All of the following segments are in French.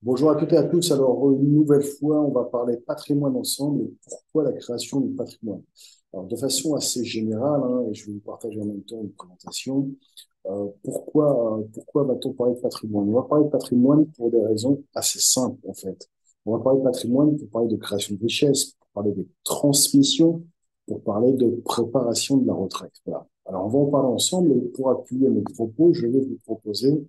Bonjour à toutes et à tous. Alors, une nouvelle fois, on va parler patrimoine ensemble et pourquoi la création du patrimoine. Alors, de façon assez générale, et je vais vous partager en même temps une présentation, pourquoi va-t-on parler de patrimoine? On va parler de patrimoine pour des raisons assez simples, en fait. On va parler de patrimoine pour parler de création de richesse, pour parler de transmission, pour parler de préparation de la retraite. Voilà. Alors, on va en parler ensemble et pour appuyer mes propos, je vais vous proposer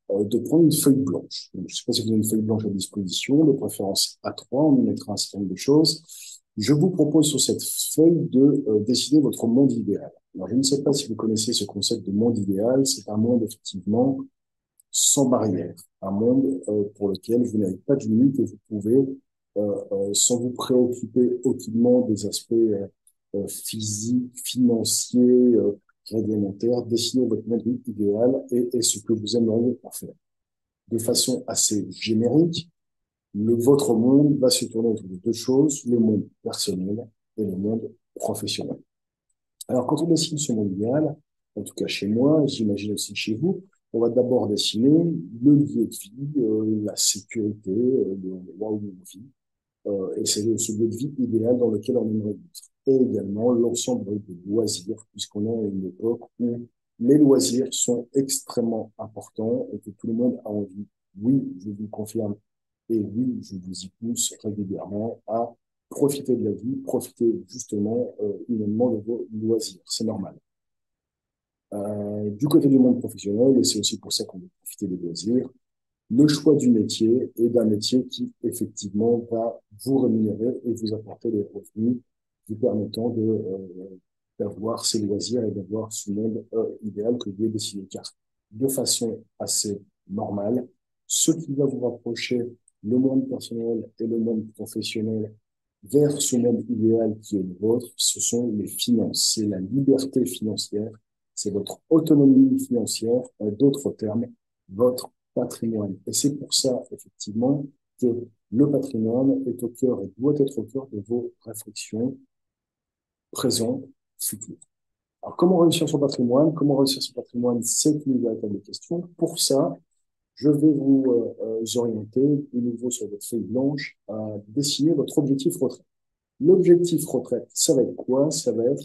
de prendre une feuille blanche. Donc, je ne sais pas si vous avez une feuille blanche à disposition, de préférence A3, on y mettra un certain nombre de choses. Je vous propose sur cette feuille de dessiner votre monde idéal. Alors, je ne sais pas si vous connaissez ce concept de monde idéal. C'est un monde effectivement sans barrière, un monde pour lequel vous n'avez pas de limite et vous pouvez, sans vous préoccuper aucunement des aspects physiques, financiers, réglementaires, dessiner votre monde idéal et ce que vous aimeriez en faire. De façon assez générique, votre monde va se tourner autour de deux choses, le monde personnel et le monde professionnel. Alors, quand on dessine ce monde idéal, en tout cas chez moi, j'imagine aussi chez vous, on va d'abord dessiner le lieu de vie, la sécurité, l'endroit où on vit, et c'est ce lieu de vie idéal dans lequel on aimerait vivre. Et également l'ensemble des loisirs, puisqu'on est à une époque où les loisirs sont extrêmement importants et que tout le monde a envie. Oui, je vous le confirme, et oui, je vous y pousse régulièrement à profiter de la vie, profiter justement humainement de vos loisirs. C'est normal. Du côté du monde professionnel, et c'est aussi pour ça qu'on veut profiter des loisirs, le choix du métier et d'un métier qui, effectivement, va vous rémunérer et vous apporter des revenus vous permettant d'avoir ces loisirs et d'avoir ce monde idéal que vous avez dessiné. Car, de façon assez normale, ce qui va vous rapprocher le monde personnel et le monde professionnel vers ce monde idéal qui est le vôtre, ce sont les finances. C'est la liberté financière, c'est votre autonomie financière, en d'autres termes, votre patrimoine. Et c'est pour ça, effectivement, que le patrimoine est au cœur et doit être au cœur de vos réflexions présentes, futures. Alors, comment réussir son patrimoine? Comment réussir son patrimoine? C'est une véritable question. Pour ça, je vais vous orienter de nouveau sur votre feuille blanche à dessiner votre objectif retraite. L'objectif retraite, ça va être quoi? Ça va être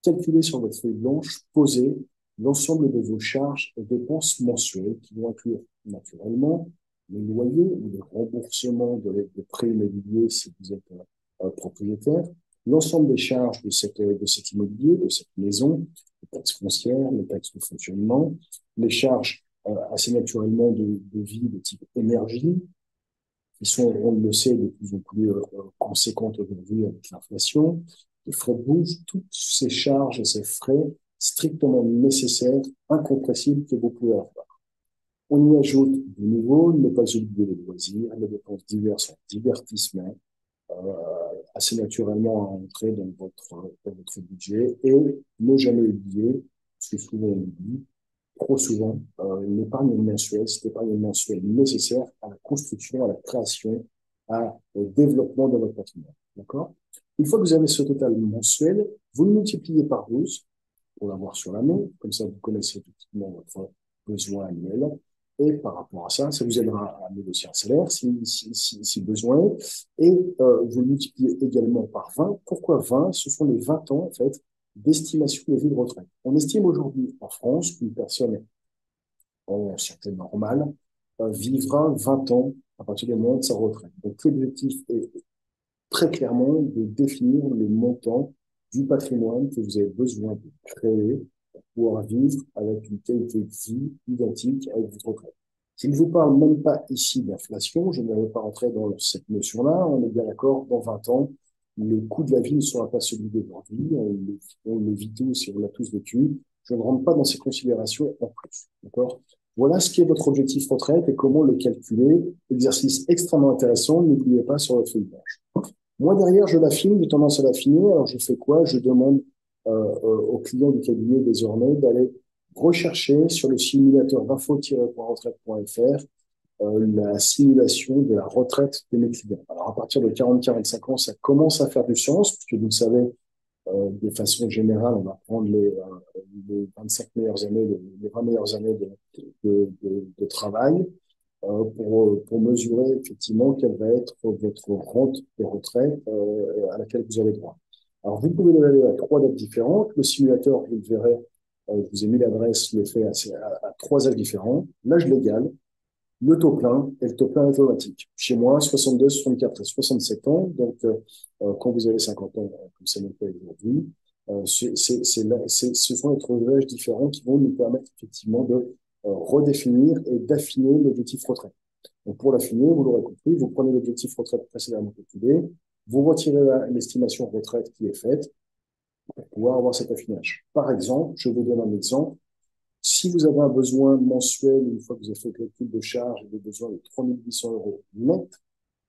calculer sur votre feuille blanche, poser l'ensemble de vos charges et dépenses mensuelles qui vont inclure naturellement les loyers ou les remboursements des prêts immobiliers si vous êtes propriétaire, l'ensemble des charges de cet immobilier, de cette maison, les taxes foncières, les taxes de fonctionnement, les charges assez naturellement de vie de type énergie, qui sont, on le sait, de plus en plus conséquentes aujourd'hui avec l'inflation. Les frais de bourse, toutes ces charges et ces frais strictement nécessaires, incompressibles que vous pouvez avoir. On y ajoute de nouveau, ne pas oublier les loisirs, les dépenses diverses en divertissement, euh, assez naturellement à entrer dans votre budget et ne jamais oublier, parce que souvent on oublie, trop souvent, l'épargne mensuelle, cette épargne mensuelle nécessaire à la construction, à la création, au développement de votre patrimoine. D'accord? Une fois que vous avez ce total mensuel, vous le multipliez par 12 pour l'avoir sur l'année. Comme ça, vous connaissez effectivement votre besoin annuel. Et par rapport à ça, ça vous aidera à négocier un salaire si besoin. Et vous le multipliez également par 20. Pourquoi 20? Ce sont les 20 ans, en fait, d'estimation de vie de retraite. On estime aujourd'hui en France qu'une personne en santé normale vivra 20 ans à partir du moment de sa retraite. Donc l'objectif est très clairement de définir le montant du patrimoine que vous avez besoin de créer pour pouvoir vivre avec une qualité de vie identique avec votre retraite. Je ne vous parle même pas ici d'inflation, je ne vais pas rentrer dans cette notion-là, on est bien d'accord, dans 20 ans, le coût de la vie ne sera pas celui d'aujourd'hui, on le vit tous et on l'a tous vécu, je ne rentre pas dans ces considérations en plus, d'accord? Voilà ce qui est votre objectif retraite et comment le calculer, exercice extrêmement intéressant, n'oubliez pas sur votre feuille blanche. Moi, derrière, je l'affine, j'ai tendance à l'affiner. Alors, je fais quoi? Je demande aux clients du cabinet désormais d'aller rechercher sur le simulateur d'info-retraite.fr la simulation de la retraite de mes clients. Alors, à partir de 40-45 ans, ça commence à faire du sens, puisque vous le savez, de façon générale, on va prendre les 25 meilleures années, les 20 meilleures années de travail. pour mesurer effectivement quelle va être votre rente de retraite à laquelle vous avez droit. Alors, vous pouvez l'évaluer à trois dates différentes. Le simulateur, vous le verrez, je vous ai mis l'adresse, le fait à trois âges différents. L'âge légal, le taux plein et le taux plein automatique. Chez moi, 62, 64 et 67 ans. Donc, quand vous avez 50 ans, comme c'est mon cas aujourd'hui, ce sont les trois âges différents qui vont nous permettre effectivement de redéfinir et d'affiner l'objectif retraite. Donc, pour l'affiner, vous l'aurez compris, vous prenez l'objectif retraite précédemment calculé, vous retirez l'estimation retraite qui est faite pour pouvoir avoir cet affinage. Par exemple, je vous donne un exemple. Si vous avez un besoin mensuel, une fois que vous avez fait le calcul de charge, et des besoins de 3 800 euros net,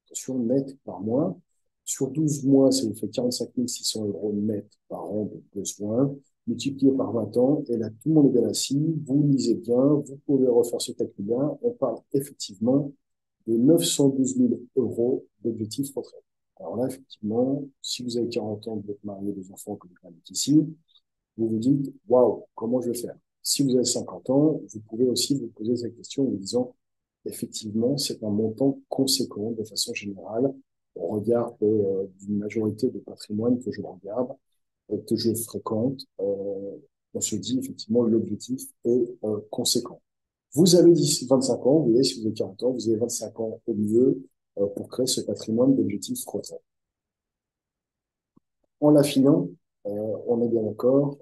attention, net par mois, sur 12 mois, ça vous fait 45 600 euros net par an de besoin, multiplié par 20 ans, et là, tout le monde est bien assis, vous lisez bien, vous pouvez refaire ce calcul-là, on parle effectivement de 912 000 euros d'objectif retraite. Alors là, effectivement, si vous avez 40 ans, vous êtes marié, des enfants, comme vous l'indiquez ici, vous vous dites, waouh, comment je vais faire? Si vous avez 50 ans, vous pouvez aussi vous poser cette question en vous disant, effectivement, c'est un montant conséquent de façon générale au regard d'une majorité de patrimoine que je regarde, que je fréquente. On se dit, effectivement, l'objectif est conséquent. Vous avez 25 ans, vous voyez, si vous avez 40 ans, vous avez 25 ans au mieux pour créer ce patrimoine d'objectif retraite. En l'affinant, on est bien d'accord,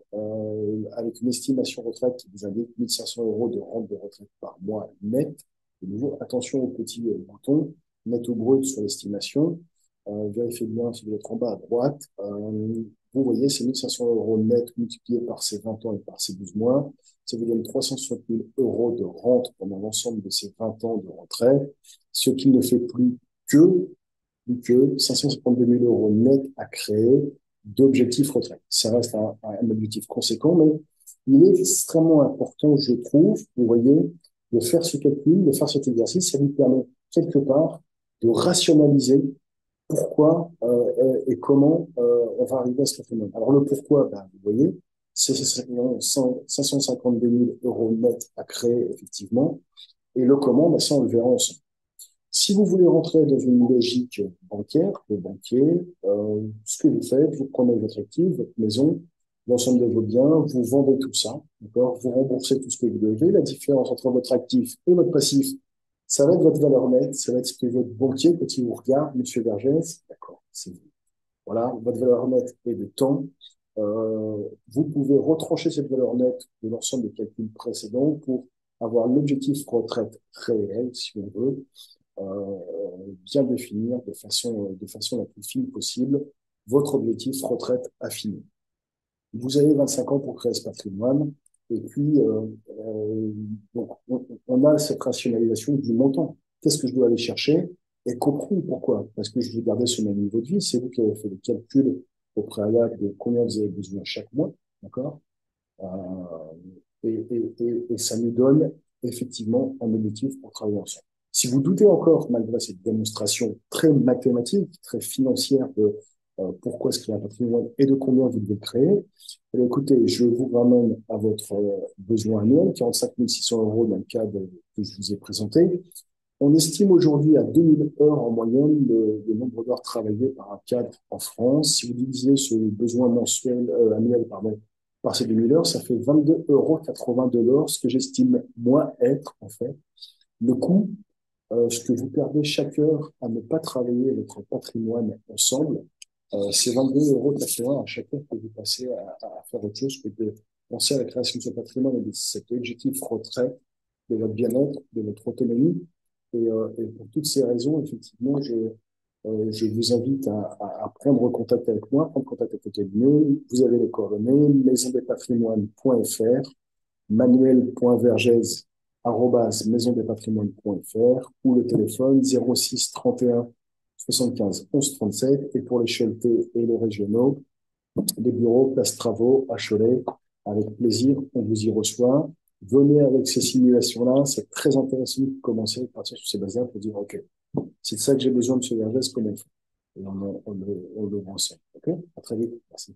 avec une estimation retraite qui vous indique 1500 euros de rente de retraite par mois net. De nouveau, attention au petit bouton, net ou brut sur l'estimation. Vérifiez bien si vous êtes en bas à droite. Vous voyez, c'est 1500 euros net multiplié par ces 20 ans et par ces 12 mois. Ça vous donne 360 000 euros de rente pendant l'ensemble de ces 20 ans de retraite, ce qui ne fait que, plus que 552 000 euros net à créer d'objectifs retraite. Ça reste un objectif conséquent, mais il est extrêmement important, je trouve, vous voyez, de faire ce calcul, de faire cet exercice. Ça vous permet quelque part de rationaliser pourquoi et comment on va arriver à ce phénomène. Alors le pourquoi, ben, vous voyez, c'est 552 000 euros net à créer effectivement, et le comment, ben, ça on le verra ensemble. Si vous voulez rentrer dans une logique bancaire, de banquier, ce que vous faites, vous prenez votre actif, votre maison, l'ensemble de vos biens, vous vendez tout ça, d'accord? Vous remboursez tout ce que vous devez. La différence entre votre actif et votre passif, ça va être votre valeur nette, ça va être ce que votre banquier, quand il vous regarde, Monsieur Vergès, d'accord, c'est vous. Voilà, votre valeur nette est de temps. Vous pouvez retrancher cette valeur nette de l'ensemble des calculs précédents pour avoir l'objectif retraite réel, si on veut, bien définir de façon la plus fine possible votre objectif retraite affiné. Vous avez 25 ans pour créer ce patrimoine et puis donc on a cette rationalisation du montant. Qu'est-ce que je dois aller chercher et compris pourquoi? Parce que je vais garder ce même niveau de vie. C'est vous qui avez fait le calcul au préalable de combien vous avez besoin chaque mois, d'accord? Euh, et ça nous donne effectivement un objectif pour travailler ensemble. Si vous doutez encore, malgré cette démonstration très mathématique, très financière de pourquoi est-ce qu'il y a un patrimoine et de combien vous devez le créer, eh écoutez, je vous ramène à votre besoin annuel, 45 600 euros dans le cadre que je vous ai présenté. On estime aujourd'hui à 2000 heures en moyenne le nombre d'heures travaillées par un cadre en France. Si vous divisez ce besoin mensuel, annuel, pardon, par ces 2000 heures, ça fait 22,80 € de l'heure, ce que j'estime, moi, être, en fait, le coût, ce que vous perdez chaque heure à ne pas travailler votre patrimoine ensemble, c'est 22,80 € à chaque heure que vous passez à faire autre chose que de penser à la création de ce patrimoine et de cet objectif retraite, de votre bien-être, de votre autonomie. Et pour toutes ces raisons, effectivement, je vous invite à prendre contact avec moi, prendre contact avec le cabinet. Vous avez les coordonnées, maisondespatrimoines.fr, manuel.vergès@maisondespatrimoines.fr ou le téléphone 06 31 75 11 37. Et pour les Choletais et les régionaux, les bureaux Place Travaux à Cholet. Avec plaisir, on vous y reçoit. Venez avec ces simulations-là. C'est très intéressant de commencer à partir sur ces bases-là pour dire, OK, c'est de ça que j'ai besoin de ce Vergès, comment on fait? Et on le voit ensemble. OK? À très vite. Merci.